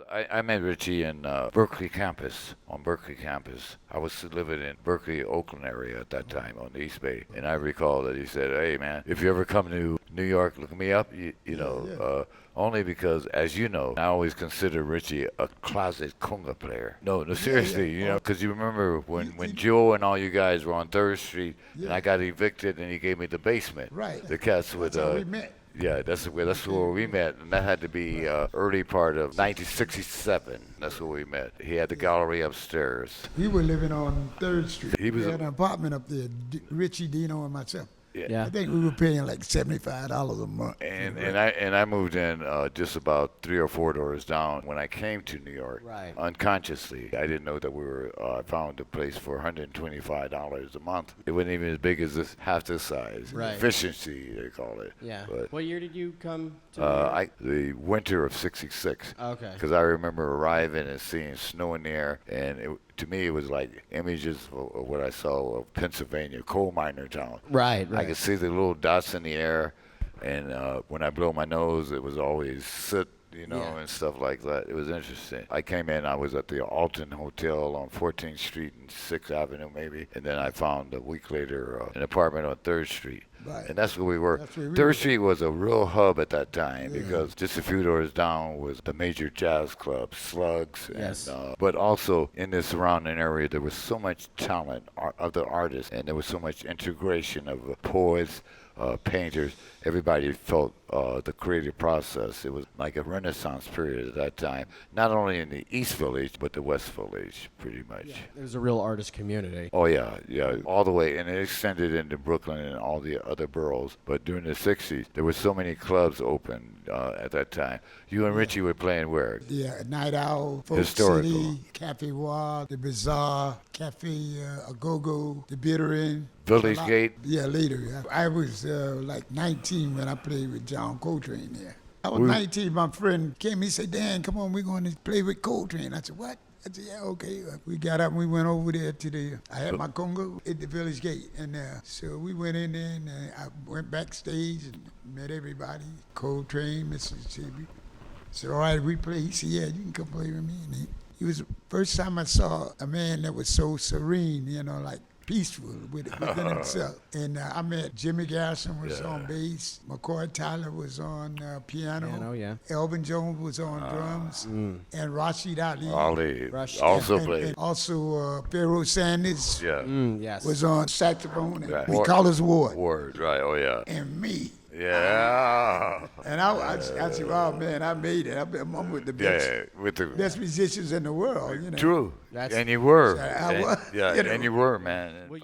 I met Richie in Berkeley campus, on Berkeley campus. I was living in Berkeley, Oakland area at that time on the East Bay. And I recall that he said, hey, man, if you ever come to New York, look me up, only because, as you know, I always consider Richie a closet conga player. No, seriously, because you remember when Joe and all you guys were on 3rd Street, and I got evicted, and he gave me the basement. Right. The cats with... That's how we met. Yeah, that's where we met, and that had to be early part of 1967. That's where we met. He had the gallery upstairs. We were living on 3rd Street. He was we had an apartment up there, Richie, Dino, and myself. Yeah. I think we were paying like $75 a month. And I moved in just about 3 or 4 doors down when I came to New York. Right. Unconsciously, I didn't know that we were. I found a place for $125 a month. It wasn't even as big as this, half this size. Right. Efficiency, they call it. Yeah. But, what year did you come to New York? the winter of '66. Okay. Because I remember arriving and seeing snow in the air, and to me it was like images of what I saw of Pennsylvania, coal miner town. Right. I could see the little dots in the air, and when I blow my nose, it was always soot, and stuff like that. It was interesting. I came in, I was at the Alton Hotel on 14th Street and 6th Avenue maybe, and then I found a week later an apartment on 3rd Street. Right. And that's where we were. That's where we 3rd were. Street was a real hub at that time because just a few doors down was the major jazz club, Slugs. Yes. And, but also in the surrounding area, there was so much talent of the artists, and there was so much integration of poets, painters. Everybody felt the creative process. It was like a renaissance period at that time, not only in the East Village, but the West Village, pretty much. Yeah. It was a real artist community. Oh, yeah, all the way. And it extended into Brooklyn and all the other boroughs. But during the 60s, there were so many clubs open at that time. You and Richie were playing where? Yeah, Night Owl, Folk Historical. City, Cafe War, The Bazaar, Cafe Agogo, The Bitter End. Village Gate? Yeah, later. Yeah. I was like 19 when I played with John Coltrane there. I was 19, my friend came, he said, Dan, come on, we're going to play with Coltrane. I said, what? I said, yeah, okay. We got up and we went over there to I had my conga at the Village Gate. And so we went in there and I went backstage and met everybody. Coltrane, Mississippi. Said, all right, we play. He said, yeah, you can come play with me. And he was the first time I saw a man that was so serene, like peaceful within himself. And I met Jimmy Garrison was on bass. McCoy Tyler was on piano. Yeah. Elvin Jones was on drums. And Rashid Ali. Also played. And also Pharaoh Sanders Yes. was on saxophone. And Right. Nicholas Ward. Ward, right, oh, yeah. And me. Yeah. And I said, wow, man, I made it. I'm with the best musicians in the world. True. That's- And you were. I was. And you were, man. Well,